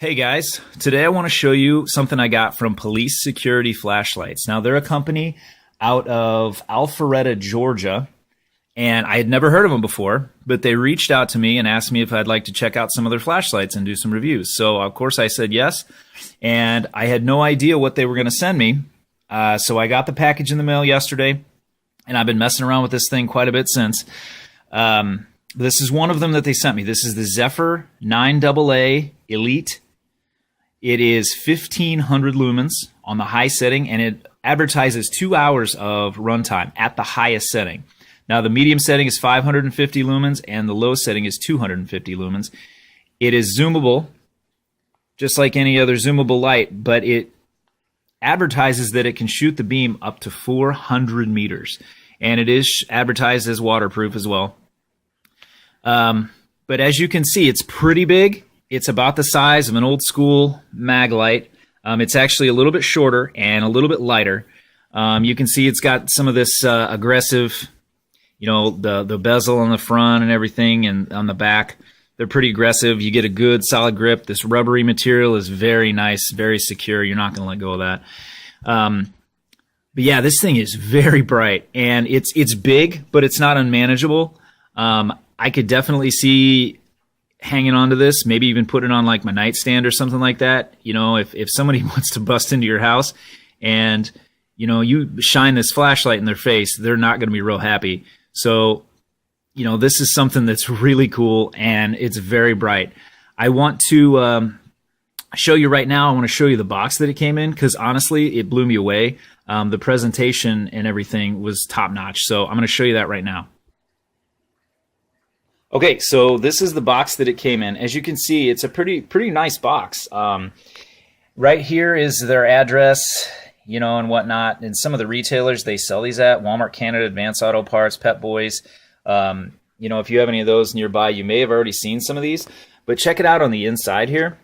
Hey guys, today I want to show you something I got from Police Security Flashlights. Now they're a company out of Alpharetta, Georgia, and I had never heard of them before, but they reached out to me and asked me if I'd like to check out some of their flashlights and do some reviews. So of course I said yes, and I had no idea what they were going to send me. So I got the package in the mail yesterday, and I've been messing around with this thing quite a bit since. This is one of them that they sent me. This is the Zephyr 9AA Elite. It is 1500 lumens on the high setting, and it advertises 2 hours of runtime at the highest setting. Now, the medium setting is 550 lumens, and the low setting is 250 lumens. It is zoomable, just like any other zoomable light, but it advertises that it can shoot the beam up to 400 meters, and it is advertised as waterproof as well. But as you can see, it's pretty big. It's about the size of an old school mag light. It's actually a little bit shorter and a little bit lighter. You can see it's got some of this aggressive, the bezel on the front and everything, and on the back. They're pretty aggressive. You get a good solid grip. This rubbery material is very nice, very secure. You're not going to let go of that. But yeah, this thing is very bright, and it's big, but it's not unmanageable. I could definitely see hanging on to this, maybe even put it on like my nightstand or something like that. If somebody wants to bust into your house and, you shine this flashlight in their face, they're not going to be real happy. So, this is something that's really cool, and it's very bright. I want to show you right now. I want to show you the box that it came in, because honestly, it blew me away. The presentation and everything was top notch. So I'm going to show you that right now. Okay, so this is the box that it came in. As you can see, it's a pretty nice box. Right here is their address, and whatnot. And some of the retailers they sell these at: Walmart Canada, Advance Auto Parts, Pep Boys. If you have any of those nearby, you may have already seen some of these. But check it out on the inside here.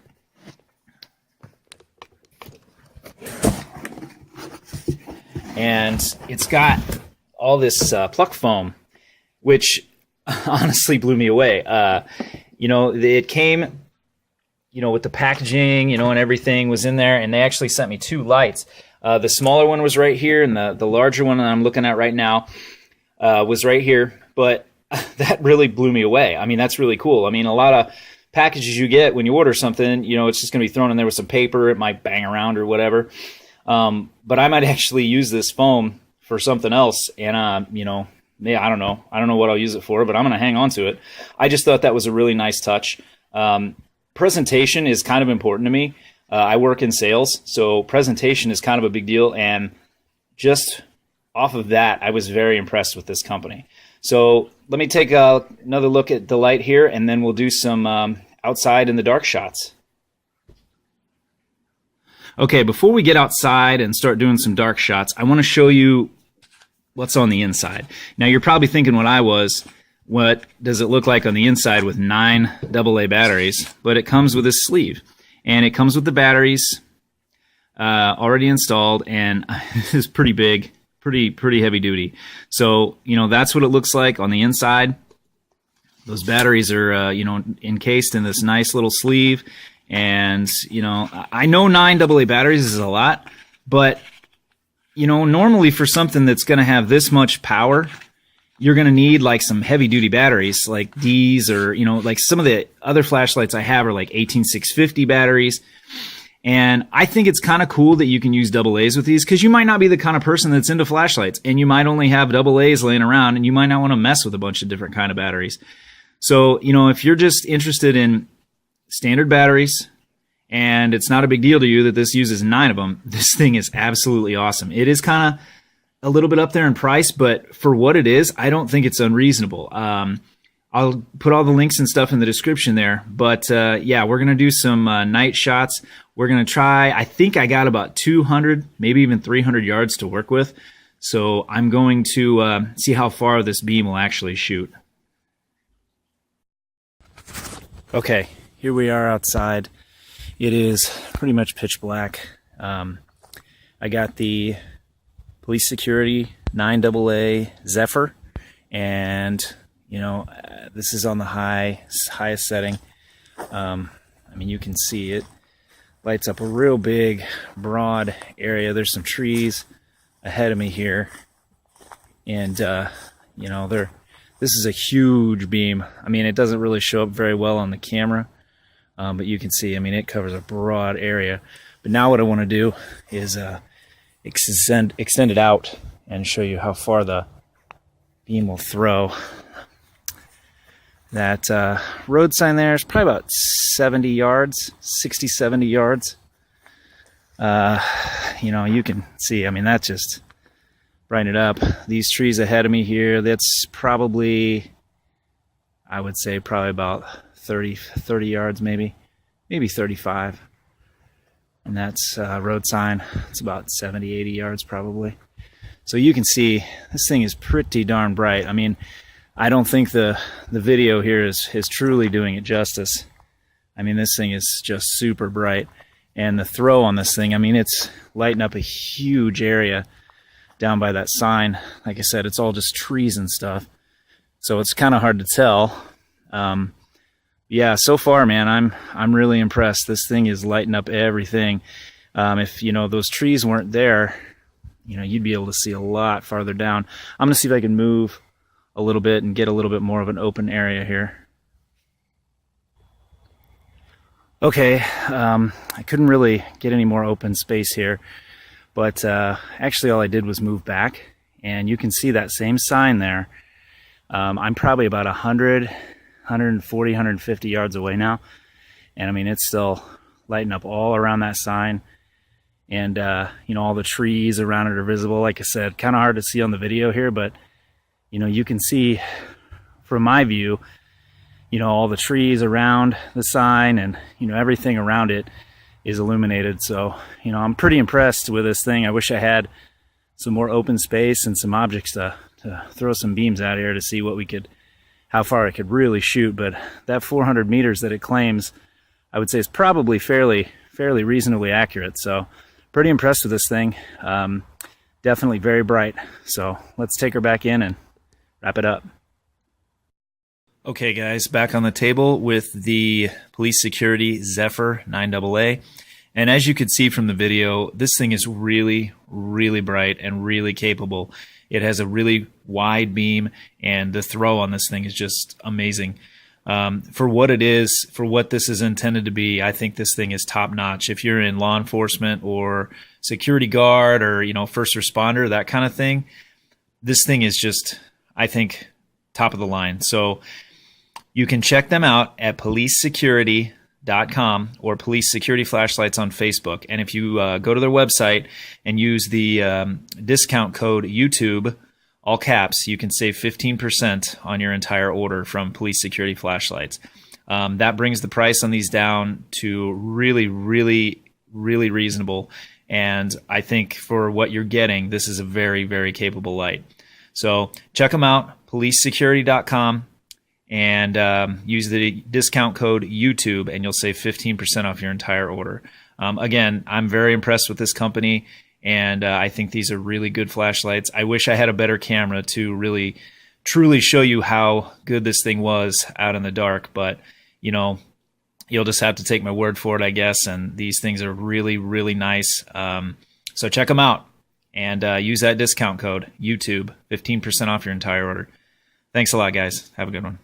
And it's got all this pluck foam, which honestly blew me away. It came, with the packaging, and everything was in there, and they actually sent me 2 lights. The smaller one was right here, and the larger one that I'm looking at right now was right here. But that really blew me away. I mean, that's really cool. I mean, a lot of packages you get when you order something, it's just going to be thrown in there with some paper. It might bang around or whatever. But I might actually use this foam for something else, and yeah, I don't know. I don't know what I'll use it for, but I'm going to hang on to it. I just thought that was a really nice touch. Presentation is kind of important to me. I work in sales, so presentation is kind of a big deal. And just off of that, I was very impressed with this company. So let me take another look at the light here, and then we'll do some outside in the dark shots. Okay, before we get outside and start doing some dark shots, I want to show you what's on the inside. Now, you're probably thinking what I was, what does it look like on the inside with 9 AA batteries? But it comes with this sleeve, and it comes with the batteries already installed, and this is pretty big, pretty heavy duty. So, that's what it looks like on the inside. Those batteries are, encased in this nice little sleeve, and, I know 9 AA batteries is a lot, but normally for something that's going to have this much power, you're going to need like some heavy duty batteries like these, or, like some of the other flashlights I have are like 18650 batteries. And I think it's kind of cool that you can use AA's with these, because you might not be the kind of person that's into flashlights, and you might only have AA's laying around, and you might not want to mess with a bunch of different kind of batteries. So, if you're just interested in standard batteries, and it's not a big deal to you that this uses 9 of them, this thing is absolutely awesome. It is kind of a little bit up there in price, but for what it is, I don't think it's unreasonable. I'll put all the links and stuff in the description there. But yeah, we're going to do some night shots. We're going to try, I think I got about 200, maybe even 300 yards to work with. So I'm going to see how far this beam will actually shoot. Okay, here we are outside. It is pretty much pitch black. I got the Police Security 9AA Zephyr, and this is on the highest setting. I mean, you can see it. lights up a real big, broad area. There's some trees ahead of me here, and you know, this is a huge beam. I mean, it doesn't really show up very well on the camera, but you can see, I mean, it covers a broad area. But now what I want to do is extend it out and show you how far the beam will throw. That road sign there is probably about 70 yards, 60, 70 yards. You know, you can see, I mean, that's just brighten it up. These trees ahead of me here, that's probably, I would say probably about 30 yards, maybe 35. And that's road sign. It's about 70, 80 yards probably. So you can see this thing is pretty darn bright. I mean, I don't think the video here is truly doing it justice. I mean, this thing is just super bright. And the throw on this thing, I mean, it's lighting up a huge area down by that sign. Like I said, it's all just trees and stuff. So it's kind of hard to tell. Yeah, so far, man, I'm really impressed. This thing is lighting up everything. If, you know, those trees weren't there, you know, you'd be able to see a lot farther down. I'm going to see if I can move a little bit and get a little bit more of an open area here. Okay, I couldn't really get any more open space here, but actually all I did was move back, and you can see that same sign there. I'm probably about 100, 140, 150 yards away now, and I mean, it's still lighting up all around that sign, and you know, all the trees around it are visible. Like I said, kind of hard to see on the video here, but you know, you can see from my view, you know, all the trees around the sign, and you know, everything around it is illuminated. So, you know, I'm pretty impressed with this thing. I wish I had some more open space and some objects to throw some beams out here to see what we could, how far it could really shoot. But that 400 meters that it claims, I would say is probably fairly reasonably accurate. So pretty impressed with this thing. Definitely very bright. So let's take her back in and wrap it up. Okay guys, back on the table with the Police Security Zephyr 9AA. And as you could see from the video, this thing is really, really bright and really capable. It has a really wide beam, and the throw on this thing is just amazing. For what it is, for what this is intended to be, I think this thing is top notch. If you're in law enforcement or security guard or, you know, first responder, that kind of thing, this thing is just, I think, top of the line. So you can check them out at policesecurity.com or Police Security Flashlights on Facebook. And if you go to their website and use the discount code YouTube, all caps, you can save 15% on your entire order from Police Security Flashlights. That brings the price on these down to really, really, really reasonable. And I think for what you're getting, this is a very, very capable light. So check them out, policesecurity.com, and use the discount code YouTube, and you'll save 15% off your entire order. Again, I'm very impressed with this company, and I think these are really good flashlights. I wish I had a better camera to really, truly show you how good this thing was out in the dark, but, you know, you'll just have to take my word for it, I guess, and these things are really, really nice. So check them out. And use that discount code, YouTube, 15% off your entire order. Thanks a lot, guys. Have a good one.